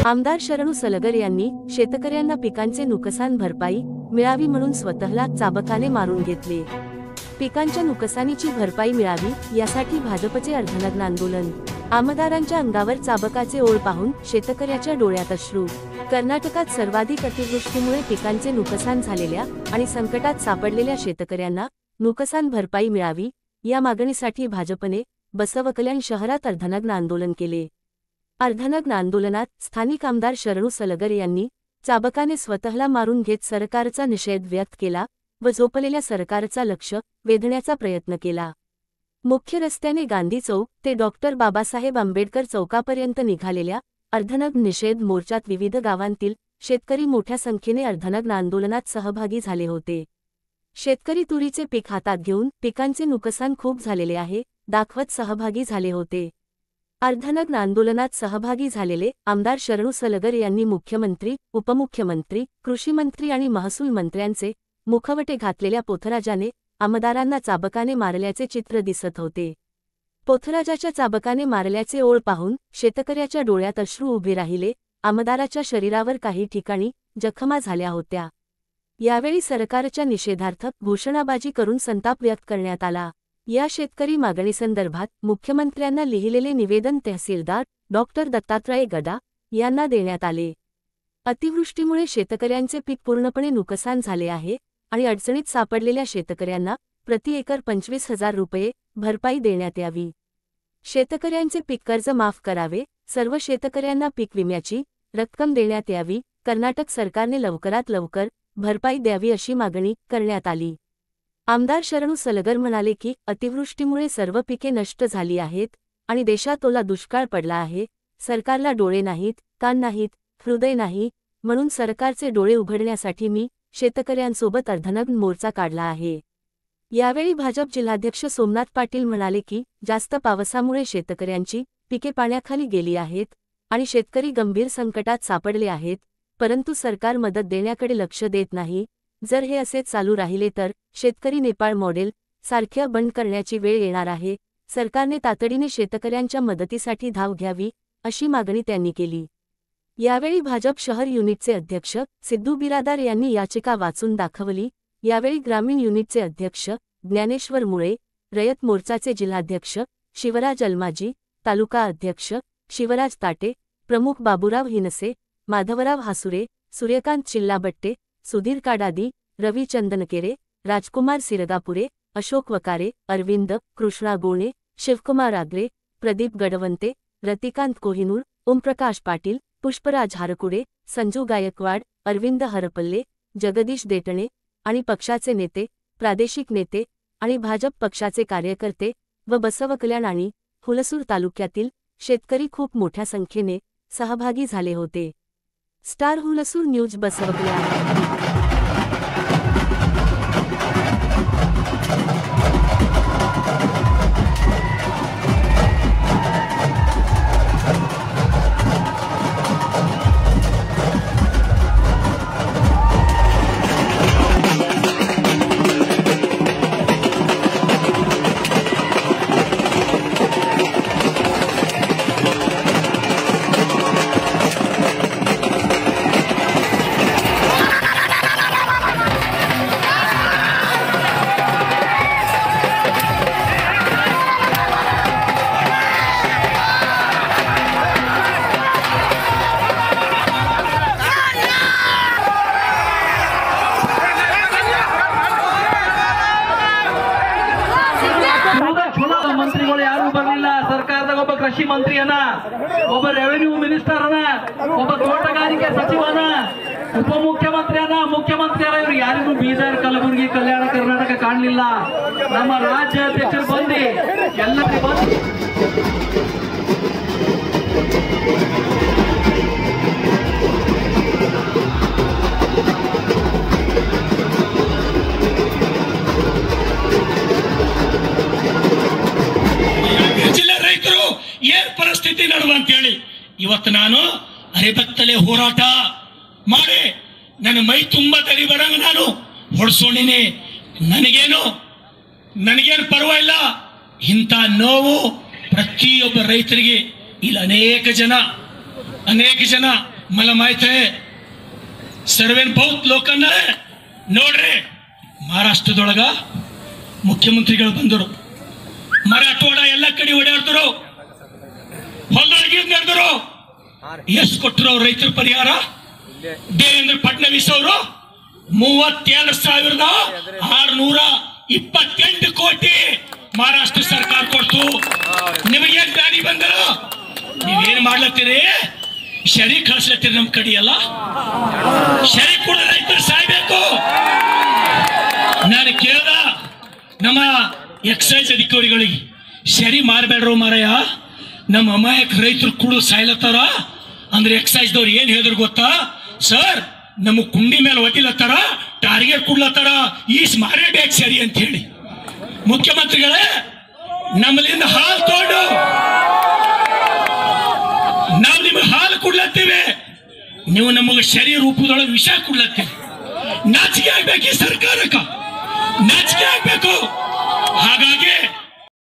आमदार शरणू सलगर यांनी शेतकऱ्यांना पिकांचे नुकसान भरपाई मिळावी म्हणून स्वतःला चाबकाने मारून घेतले। पिकांच्या नुकसानीची भरपाई मिळावी यासाठी भाजपचे अर्धनग्न आंदोलन। आमदारांच्या अंगावर चाबकाचे ओळ पाहून शेतकऱ्याच्या डोळ्यात अश्रू। कर्नाटकात सर्वाधिक अतिवृष्टीमुळे पिकांचे नुकसान झालेल्या आणि संकटात सापडलेल्या शेतकऱ्यांना नुकसान भरपाई मिळावी या मागणीसाठी भाजपने बसवकल्याण शहरात अर्धनग्न आंदोलन केले। अर्धनग्न आंदोलनात स्थानिक आमदार शरणू सलगर यांनी चाबकाने स्वतःला मारून घेत सरकारचा निषेध व्यक्त केला व झोपलेल्या सरकारचा लक्ष वेधण्याचा प्रयत्न केला। मुख्य रस्त्याने गांधी चौक ते डॉक्टर बाबासाहेब आंबेडकर चौकापर्यंत निघालेल्या अर्धनग्न निषेध मोर्चात विविध गावांतील शेतकरी मोठ्या संख्येने अर्धनग्न आंदोलनात सहभागी झाले होते। शेतकरी तुरीचे पीक हातात घेऊन पिकांचे नुकसान खूप झालेले आहे दाखवत सहभागी झाले होते। अर्धनग्न आंदोलनात सहभागी झालेले आमदार शरणू सलगर यांनी मुख्यमंत्री, उपमुख्यमंत्री, कृषीमंत्री आणि महसूल मंत्र्यांचे मुखवटे घातलेल्या पोथराजाने आमदारांना चाबकाने मारल्याचे चित्र दिसत होते। पोथराजाच्या चाबकाने मारल्याचे ओळ पाहून शेतकऱ्याच्या डोळ्यात अश्रू उभे राहिले। आमदाराच्या शरीरावर काही ठिकाणी जखमा झाल्या होत्या। यावेळी सरकारच्या निषेधार्थ घोषणाबाजी करून संताप व्यक्त करण्यात आला। या शेतकरी मागणीसंदर्भात मुख्यमंत्र्यांना लिहिलेले निवेदन तहसीलदार डॉक्टर दत्तात्रय गडा यांना देण्यात आले। अतिवृष्टीमुळे शेतकऱ्यांचे पीक पूर्णपणे नुकसान झाले आहे आणि अडचणीत सापडलेल्या शेतकऱ्यांना प्रति एकर 25,000 रुपये भरपाई देण्यात यावी। शेतकऱ्यांचे पीक कर्ज माफ करावे। सर्व शेतकऱ्यांना पीक विम्याची रक्कम देण्यात यावी। कर्नाटक सरकारने लवकरात लवकर भरपाई द्यावी अशी मागणी करण्यात आली। आमदार शरणू सलगर म्हणाले की अतिवृष्टीमुळे सर्व पिके नष्ट झाली आहेत आणि देशात ओला दुष्काळ पडला आहे। सरकारला डोळे नाहीत, कान नाहीत, हृदय नाही, म्हणून सरकारचे डोळे उघडण्यासाठी मी शेतकऱ्यांसोबत अर्धनग्न मोर्चा काढला आहे। यावेळी भाजप जिल्हाध्यक्ष सोमनाथ पाटील म्हणाले की जास्त पावसामुळे शेतकऱ्यांची पिके पाण्याखाली गेली आहेत आणि शेतकरी गंभीर संकटात सापडले आहेत, परंतु सरकार मदत देण्याकडे लक्ष देत नाही। जर हे असेच चालू राहिले तर शेतकरी नेपाळ मॉडेल सारख्या बंद करण्याची वेळ येणार आहे। सरकारने तातडीने शेतकऱ्यांच्या मदतीसाठी धाव घ्यावी अशी मागणी त्यांनी केली। यावेळी भाजप शहर युनिटचे अध्यक्ष सिद्धू बिरादार यांनी याचिका वाचून दाखवली। यावेळी ग्रामीण युनिटचे अध्यक्ष ज्ञानेश्वर मुळे, रयत मोर्चाचे जिल्हाध्यक्ष शिवराज अलमाजी, तालुका अध्यक्ष शिवराज ताटे, प्रमुख बाबूराव हिनसे, माधवराव हासुरे, सूर्यकांत चिल्लाबट्टे, सुधीर काडादी, रवी चंदनकेरे, राजकुमार सिरगापुरे, अशोक वकारे, अरविंद कृष्णा गोणे, शिवकुमार आग्रे, प्रदीप गडवंते, रतिकांत कोहिनूर, ओमप्रकाश पाटील, पुष्पराज हारकुडे, संजू गायकवाड, अरविंद हरपल्ले, जगदीश देटणे आणि पक्षाचे नेते, प्रादेशिक नेते आणि भाजप पक्षाचे कार्यकर्ते व बसवकल्याण आणि हुलसूर तालुक्यातील शेतकरी खूप मोठ्या संख्येने सहभागी झाले होते। Star Hulsoor news Basavakalyan. ಕೃಷಿ ಮಂತ್ರಿಯನ್ನ ಒಬ್ಬ ರೆವೆನ್ಯೂ ಮಿನಿಸ್ಟರ್ ಅನ್ನ ಒಬ್ಬ ತೋಟಗಾರಿಕೆ ಸಚಿವನ ಉಪಮುಖ್ಯಮಂತ್ರಿಯನ್ನ ಮುಖ್ಯಮಂತ್ರಿಯರ ಇವರು ಯಾರಿಗೂ ಬೀದರ್ ಕಲಬುರಗಿ ಕಲ್ಯಾಣ ಕರ್ನಾಟಕ ಕಾಣಲಿಲ್ಲ। ನಮ್ಮ ರಾಜ್ಯಾಧ್ಯಕ್ಷರು ಬಂದು ಎಲ್ಲರಿಗೂ ಬಂದು ಏನ್ ಪರಿಸ್ಥಿತಿ ನಡುವ ಅಂತ ಹೇಳಿ ಇವತ್ತು ನಾನು ಅರೆಬತ್ತಲೆ ಹೋರಾಟ ಮಾಡಿ ನನ್ನ ಮೈ ತುಂಬಾ ತಡಿ ಬರಂಗ ನಾನು ಹೊಡ್ಸೋಣಿನಿ। ನನಗೇನು ಪರವಾಗಿಲ್ಲ। ಇಂಥ ನೋವು ಪ್ರತಿಯೊಬ್ಬ ರೈತರಿಗೆ ಇಲ್ಲಿ ಅನೇಕ ಜನ मला माहित आहे सर्वेन बहुत लोकांना ನೋಡ್ರಿ ಮಹಾರಾಷ್ಟ್ರದೊಳಗ ಮುಖ್ಯಮಂತ್ರಿಗಳು ಬಂದರು ಮರಾಠವಾಡ ಎಲ್ಲ ಕಡೆ ಓಡಾಡ್ತರು ಹೊಲದೊಳಗೆ ನಡೆದರು ಎಷ್ಟು ಕೊಟ್ಟರು ಅವ್ರ ರೈತರ ಪರಿಹಾರ ದೇವೇಂದ್ರ ಫಡ್ನವೀಸ್ ಅವರು 32,628 ಕೋಟಿ ಮಹಾರಾಷ್ಟ್ರ ಸರ್ಕಾರ ಕೊಡ್ತು ನಿಮಗೇನ್ ದಾರಿ ಬಂದರ ನೀವೇನ್ ಮಾಡ್ಲತ್ತೀರಿ ಶರಿ ಕಳಿಸ್ಲತ್ತೀರಿ ನಮ್ ಕಡೆ ಎಲ್ಲ ಶರಿ ಕೂಡ ರೈತರು ಸಾಯ್ಬೇಕು ನಾನು ಕೇಳ್ದ ನಮ್ಮ ಎಕ್ಸೈಸ್ ಅಧಿಕಾರಿಗಳಿಗೆ ಶರಿ ಮಾರಬೇಡ್ರು ಮಾರಯ್ಯ ನಮ್ಮ ಅಮಾಯಕ ರೈತರು ಕೂಡ ಸಾಯ್ಲತ್ತಾರ ಅಂದ್ರೆ ಎಕ್ಸೈಸ್ದವ್ರು ಏನ್ ಹೇಳಿದ್ರು ಗೊತ್ತಾ ಸರ್ ನಮ್ಮ ಕುಂಡಿ ಮೇಲೆ ಒಟ್ಟಿಲತ್ತಾರ ಟಾರ್ಗೆಟ್ ಕೊಡ್ಲತ್ತಾರ ಈಸ್ ಮಾರೇಬೇಕು ಸರಿ ಅಂತ ಹೇಳಿ ಮುಖ್ಯಮಂತ್ರಿಗಳೇ ನಮ್ಮಲ್ಲಿಂದ ಹಾಲು ತಗೊಂಡು ನಾವು ನಿಮಗೆ ಹಾಲು ಕೊಡ್ಲತ್ತೀವಿ ನೀವು ನಮಗೆ ಶರೀ ರೂಪದೊಳಗೆ ವಿಷ ಕೊಡ್ಲತ್ತೀವಿ ನಾಚಿಕೆ ಆಗ್ಬೇಕು ಈ ಸರ್ಕಾರಕ್ಕೆ ನಾಚಿಕೆ ಆಗ್ಬೇಕು ಹಾಗಾಗಿ